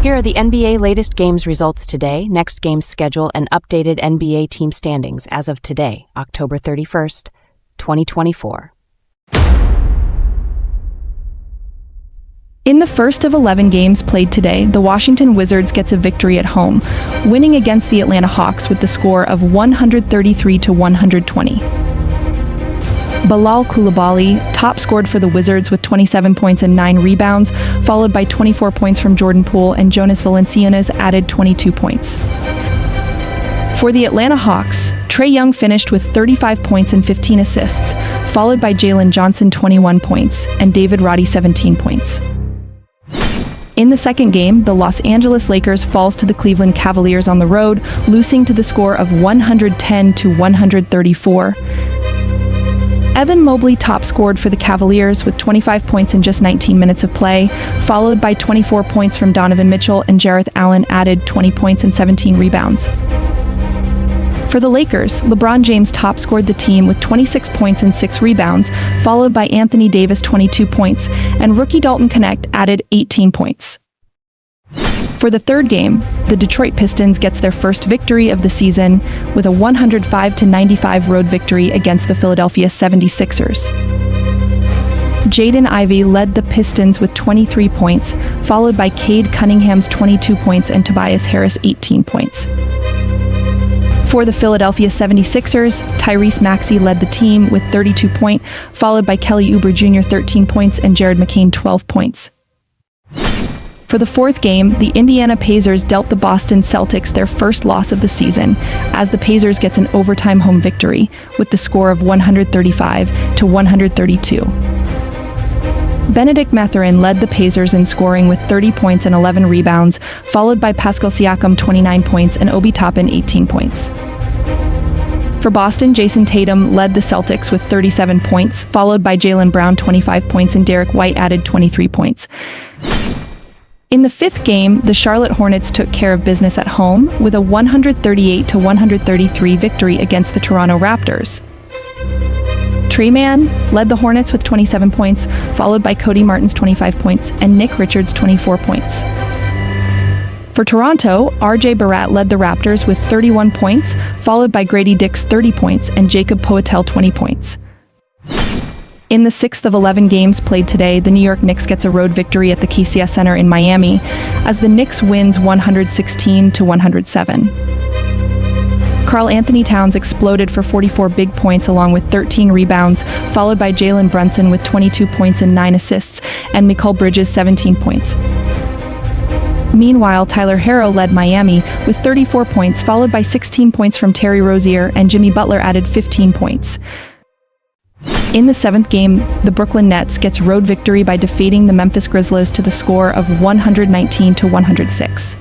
Here are the NBA latest games results today, next game's schedule, and updated NBA team standings as of today, October 31st, 2024. In the first of 11 games played today, the Washington Wizards gets a victory at home, winning against the Atlanta Hawks with the score of 133-120. Bilal Coulibaly top scored for the Wizards with 27 points and 9 rebounds, followed by 24 points from Jordan Poole, and Jonas Valanciunas added 22 points. For the Atlanta Hawks, Trae Young finished with 35 points and 15 assists, followed by Jalen Johnson 21 points and David Roddy 17 points. In the second game, the Los Angeles Lakers falls to the Cleveland Cavaliers on the road, losing to the score of 110-134. Evan Mobley top scored for the Cavaliers with 25 points in just 19 minutes of play, followed by 24 points from Donovan Mitchell, and Jarrett Allen added 20 points and 17 rebounds. For the Lakers, LeBron James top scored the team with 26 points and 6 rebounds, followed by Anthony Davis 22 points, and rookie Dalton Knecht added 18 points. For the third game, the Detroit Pistons gets their first victory of the season with a 105-95 road victory against the Philadelphia 76ers. Jaden Ivey led the Pistons with 23 points, followed by Cade Cunningham's 22 points and Tobias Harris 18 points. For the Philadelphia 76ers, Tyrese Maxey led the team with 32 points, followed by Kelly Oubre Jr. 13 points and Jared McCain 12 points. For the fourth game, the Indiana Pacers dealt the Boston Celtics their first loss of the season, as the Pacers gets an overtime home victory with the score of 135-132. Benedict Mathurin led the Pacers in scoring with 30 points and 11 rebounds, followed by Pascal Siakam 29 points and Obi Toppin 18 points. For Boston, Jason Tatum led the Celtics with 37 points, followed by Jaylen Brown 25 points and Derek White added 23 points. In the fifth game, the Charlotte Hornets took care of business at home with a 138-133 victory against the Toronto Raptors. Tre Mann led the Hornets with 27 points, followed by Cody Martin's 25 points and Nick Richards' 24 points. For Toronto, RJ Barrett led the Raptors with 31 points, followed by Grady Dick's 30 points and Jacob Poeltl 20 points. In the sixth of 11 games played today, the New York Knicks gets a road victory at the KCS Center in Miami, as the Knicks wins 116-107. Karl Anthony Towns exploded for 44 big points along with 13 rebounds, followed by Jalen Brunson with 22 points and 9 assists, and Mikal Bridges 17 points. Meanwhile, Tyler Herro led Miami with 34 points, followed by 16 points from Terry Rozier, and Jimmy Butler added 15 points. In the seventh game, the Brooklyn Nets gets road victory by defeating the Memphis Grizzlies to the score of 119-106.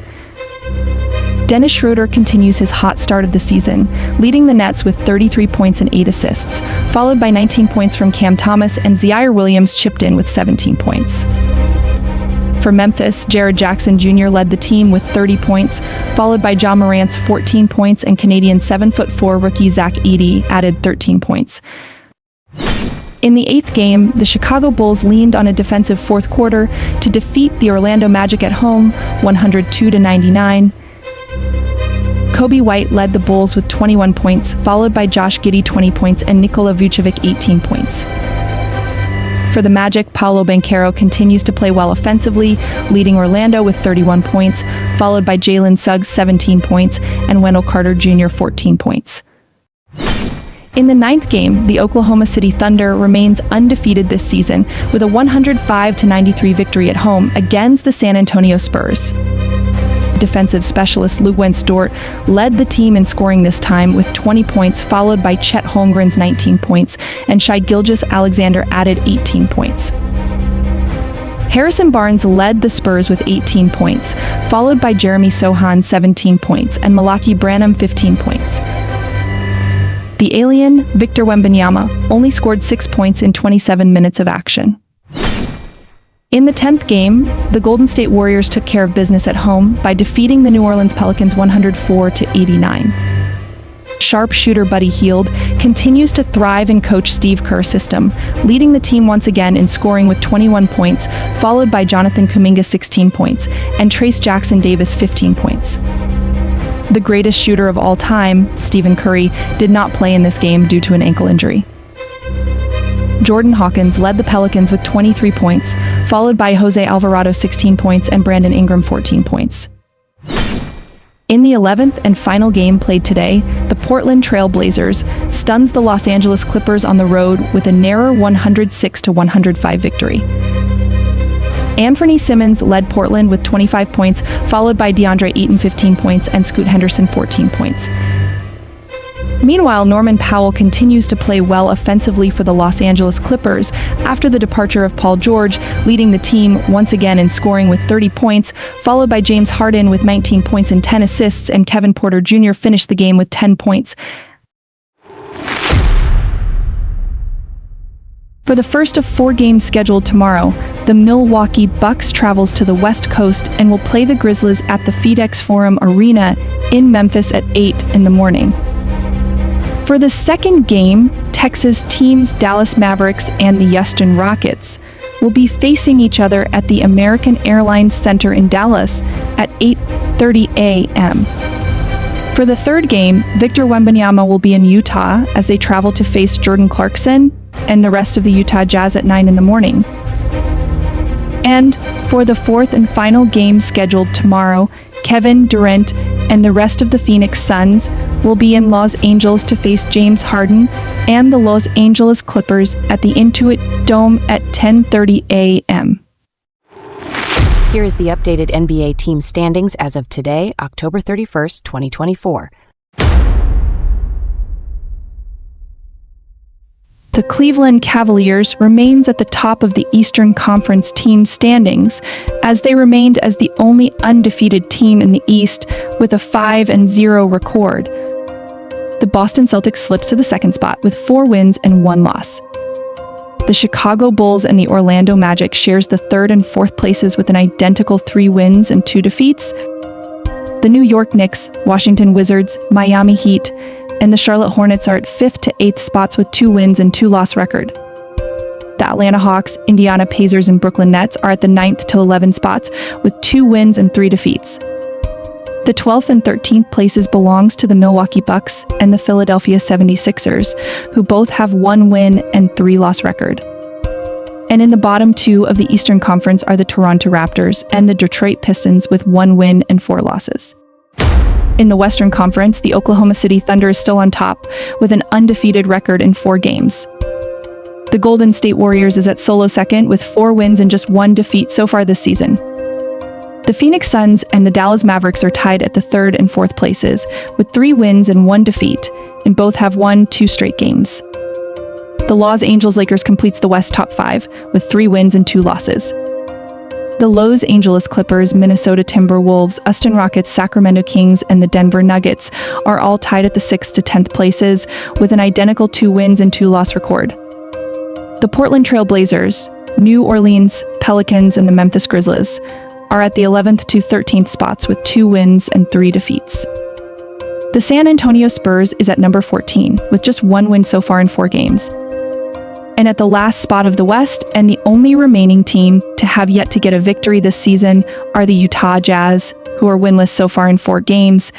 Dennis Schroeder continues his hot start of the season, leading the Nets with 33 points and 8 assists, followed by 19 points from Cam Thomas, and Zaire Williams chipped in with 17 points. For Memphis, Jared Jackson Jr. led the team with 30 points, followed by Ja Morant's 14 points, and Canadian 7'4" rookie Zach Edey added 13 points. In the eighth game, the Chicago Bulls leaned on a defensive fourth quarter to defeat the Orlando Magic at home, 102-99. Kobe White led the Bulls with 21 points, followed by Josh Giddey 20 points and Nikola Vucevic 18 points. For the Magic, Paolo Banchero continues to play well offensively, leading Orlando with 31 points, followed by Jalen Suggs 17 points and Wendell Carter Jr. 14 points. In the ninth game, the Oklahoma City Thunder remains undefeated this season with a 105-93 victory at home against the San Antonio Spurs. Defensive specialist Lou Wentz-Dort led the team in scoring this time with 20 points, followed by Chet Holmgren's 19 points, and Shai Gilgeous-Alexander added 18 points. Harrison Barnes led the Spurs with 18 points, followed by Jeremy Sohan 17 points and Malaki Branham 15 points. The alien, Victor Wembanyama, only scored 6 points in 27 minutes of action. In the 10th game, the Golden State Warriors took care of business at home by defeating the New Orleans Pelicans 104-89. sharpshooter Buddy Hield continues to thrive in coach Steve Kerr's system, leading the team once again in scoring with 21 points, followed by Jonathan Kuminga 16 points, and Trace Jackson-Davis 15 points. The greatest shooter of all time, Stephen Curry, did not play in this game due to an ankle injury. Jordan Hawkins led the Pelicans with 23 points, followed by Jose Alvarado 16 points and Brandon Ingram 14 points. In the 11th and final game played today, the Portland Trail Blazers stuns the Los Angeles Clippers on the road with a narrow 106-105 victory. Anthony Simmons led Portland with 25 points, followed by DeAndre Ayton 15 points and Scoot Henderson 14 points. Meanwhile, Norman Powell continues to play well offensively for the Los Angeles Clippers after the departure of Paul George, leading the team once again in scoring with 30 points, followed by James Harden with 19 points and 10 assists, and Kevin Porter Jr. finished the game with 10 points. For the first of 4 games scheduled tomorrow, the Milwaukee Bucks travels to the West Coast and will play the Grizzlies at the FedEx Forum Arena in Memphis at 8 in the morning. For the second game, Texas teams Dallas Mavericks and the Houston Rockets will be facing each other at the American Airlines Center in Dallas at 8:30 a.m. For the third game, Victor Wembanyama will be in Utah as they travel to face Jordan Clarkson and the rest of the Utah Jazz at 9 in the morning. And for the fourth and final game scheduled tomorrow, Kevin Durant and the rest of the Phoenix Suns will be in Los Angeles to face James Harden and the Los Angeles Clippers at the Intuit Dome at 10:30 a.m. Here is the updated NBA team standings as of today, October 31st, 2024. The Cleveland Cavaliers remains at the top of the Eastern Conference team standings, as they remained as the only undefeated team in the East with a 5-0 record. The Boston Celtics slips to the second spot with 4 wins and 1 loss. The Chicago Bulls and the Orlando Magic shares the third and fourth places with an identical 3 wins and 2 defeats. The New York Knicks, Washington Wizards, Miami Heat, and the Charlotte Hornets are at 5th to 8th spots with 2 wins and 2 loss record. The Atlanta Hawks, Indiana Pacers, and Brooklyn Nets are at the 9th to 11th spots with 2 wins and 3 defeats. The 12th and 13th places belongs to the Milwaukee Bucks and the Philadelphia 76ers, who both have 1 win and 3 loss record. And in the bottom 2 of the Eastern Conference are the Toronto Raptors and the Detroit Pistons with 1 win and 4 losses. In the Western Conference, the Oklahoma City Thunder is still on top with an undefeated record in 4 games. The Golden State Warriors is at solo second with 4 wins and just 1 defeat so far this season. The Phoenix Suns and the Dallas Mavericks are tied at the 3rd and 4th places with 3 wins and 1 defeat, and both have won 2 straight games. The Los Angeles Lakers completes the West top 5 with 3 wins and 2 losses. The Los Angeles Clippers, Minnesota Timberwolves, Houston Rockets, Sacramento Kings, and the Denver Nuggets are all tied at the 6th to 10th places with an identical 2 wins and 2 loss record. The Portland Trail Blazers, New Orleans Pelicans, and the Memphis Grizzlies are at the 11th to 13th spots with 2 wins and 3 defeats. The San Antonio Spurs is at number 14 with just 1 win so far in 4 games. And at the last spot of the West, and the only remaining team to have yet to get a victory this season, are the Utah Jazz, who are winless so far in 4 games.